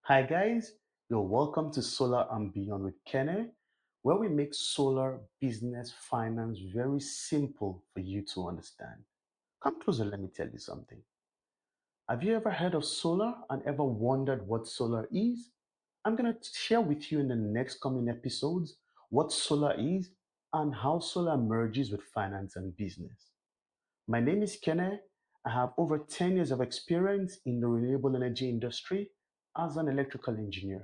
Hi guys, you're welcome to Solar and Beyond with Kene, where we make solar business finance very simple for you to understand. Come closer, let me tell you something. Have you ever heard of solar and ever wondered what solar is? I'm going to share with you in the next coming episodes what solar is and how solar merges with finance and business. My name is Kene. I have over 10 years of experience in the renewable energy industry as an electrical engineer.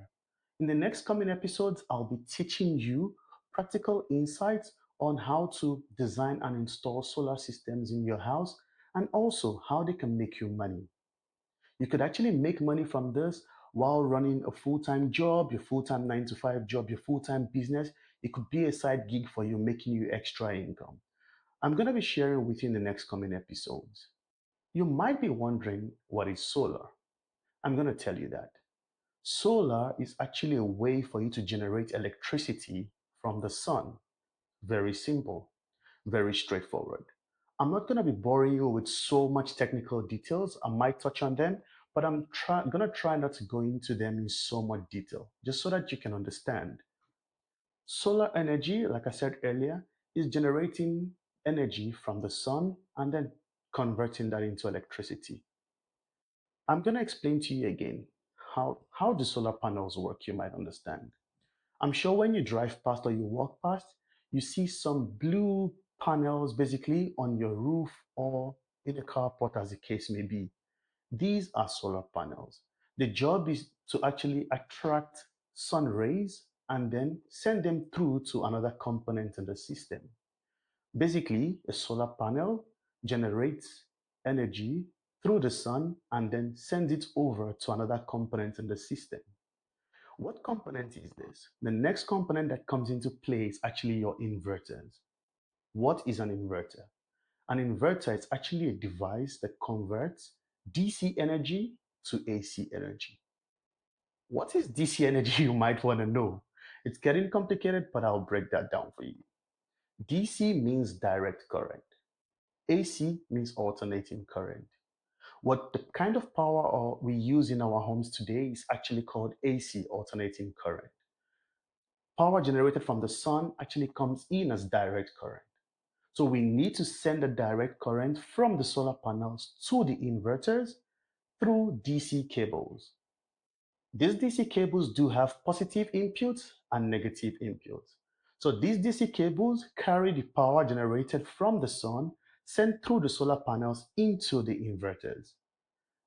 In the next coming episodes, I'll be teaching you practical insights on how to design and install solar systems in your house and also how they can make you money. You could actually make money from this while running a full time job, your full time 9 to 5 job, your full time business. It could be a side gig for you, making you extra income. I'm going to be sharing with you in the next coming episodes. You might be wondering what is solar. I'm going to tell you that. Solar is actually a way for you to generate electricity from the sun. Very simple, very straightforward. I'm not going to be boring you with so much technical details. I might touch on them, but going to try not to go into them in so much detail, just so that you can understand. Solar energy, like I said earlier, is generating energy from the sun and then converting that into electricity. I'm going to explain to you again how the solar panels work, you might understand. I'm sure when you drive past or you walk past, you see some blue panels basically on your roof or in a carport, as the case may be. These are solar panels. The job is to actually attract sun rays and then send them through to another component in the system. Basically, a solar panel generates energy through the sun and then sends it over to another component in the system. What component is this? The next component that comes into play is actually your inverters. What is an inverter? An inverter is actually a device that converts DC energy to AC energy. What is DC energy, you might want to know? It's getting complicated, but I'll break that down for you. DC means direct current. AC means alternating current. What the kind of power we use in our homes today is actually called AC, alternating current. Power generated from the sun actually comes in as direct current. So we need to send the direct current from the solar panels to the inverters through DC cables. These DC cables do have positive inputs and negative inputs. So these DC cables carry the power generated from the sun sent through the solar panels into the inverters.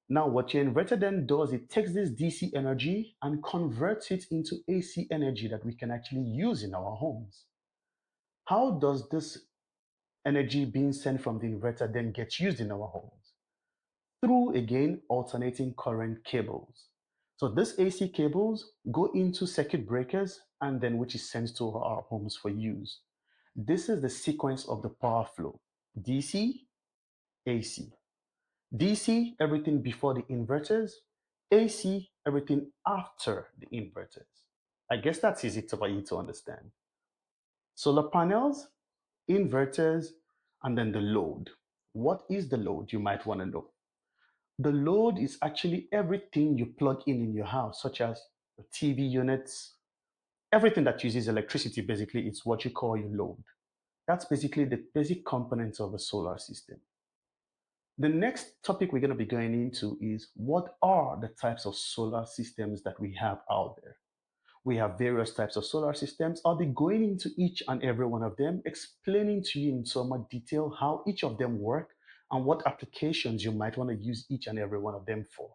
Now, what your inverter then does, it takes this DC energy and converts it into AC energy that we can actually use in our homes. How does this energy being sent from the inverter then get used in our homes? Through, again, alternating current cables. So these AC cables go into circuit breakers and then which is sent to our homes for use. This is the sequence of the power flow: DC, AC. DC, everything before the inverters; AC, everything after the inverters. I guess that's easy for you to understand. Solar panels, inverters, and then the load. What is the load? You might want to know. The load is actually everything you plug in your house, such as the TV units, everything that uses electricity, basically, it's what you call your load. That's basically the basic components of a solar system. The next topic we're going to be going into is what are the types of solar systems that we have out there? We have various types of solar systems. I'll be going into each and every one of them, explaining to you in so much detail how each of them work and what applications you might want to use each and every one of them for.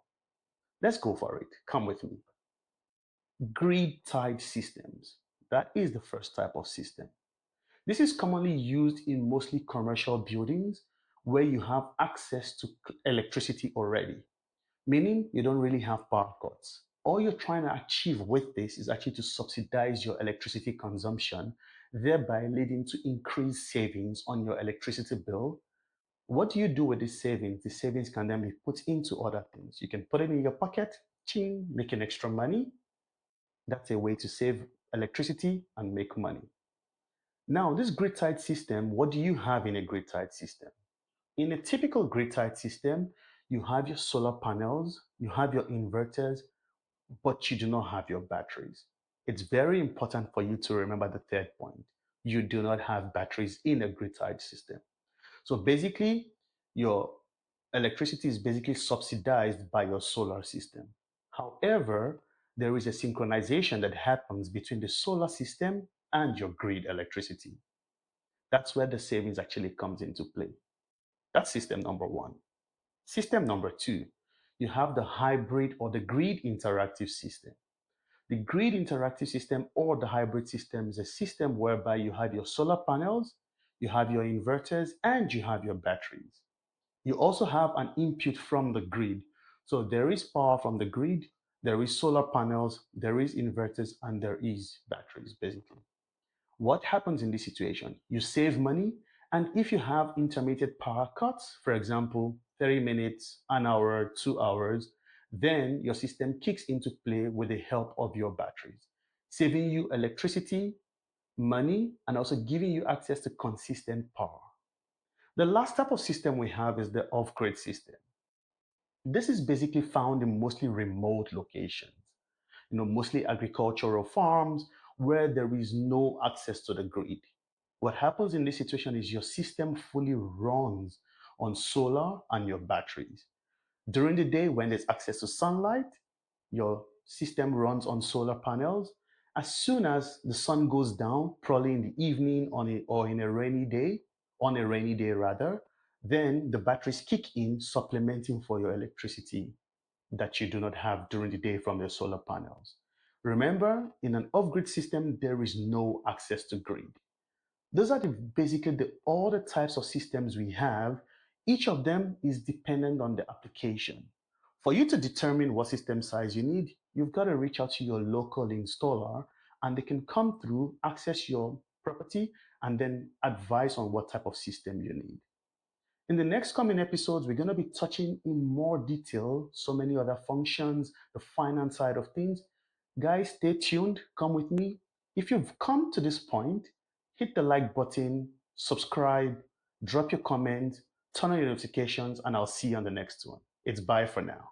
Let's go for it. Come with me. Grid tied systems. That is the first type of system. This is commonly used in mostly commercial buildings where you have access to electricity already, meaning you don't really have power cuts. All you're trying to achieve with this is actually to subsidize your electricity consumption, thereby leading to increased savings on your electricity bill. What do you do with this savings? The savings can then be put into other things. You can put it in your pocket, ching, making extra money. That's a way to save electricity and make money. Now, this grid-tied system, what do you have in a grid-tied system? In a typical grid-tied system, you have your solar panels, you have your inverters, but you do not have your batteries. It's very important for you to remember the third point. You do not have batteries in a grid-tied system. So basically, your electricity is basically subsidized by your solar system. However, there is a synchronization that happens between the solar system and your grid electricity. That's where the savings actually comes into play. That's system number one. System number two, you have the hybrid or the grid interactive system. The grid interactive system or the hybrid system is a system whereby you have your solar panels, you have your inverters, and you have your batteries. You also have an input from the grid. So there is power from the grid, there is solar panels, there is inverters, and there is batteries, basically. What happens in this situation? You save money, and if you have intermittent power cuts, for example, 30 minutes, an hour, 2 hours, then your system kicks into play with the help of your batteries, saving you electricity, money, and also giving you access to consistent power. The last type of system we have is the off-grid system. This is basically found in mostly remote locations, mostly agricultural farms where there is no access to the grid. What happens in this situation is your system fully runs on solar and your batteries. During the day, when there's access to sunlight, your system runs on solar panels. As soon as the sun goes down, probably in the evening or in a rainy day, on a rainy day rather, then the batteries kick in, supplementing for your electricity that you do not have during the day from your solar panels. Remember, in an off-grid system, there is no access to grid. Those are basically all the types of systems we have. Each of them is dependent on the application. For you to determine what system size you need, you've got to reach out to your local installer and they can come through, access your property, and then advise on what type of system you need. In the next coming episodes, we're going to be touching in more detail so many other functions, the finance side of things. Guys, stay tuned. Come with me. If you've come to this point, hit the like button, subscribe, drop your comment, turn on your notifications, and I'll see you on the next one. It's bye for now.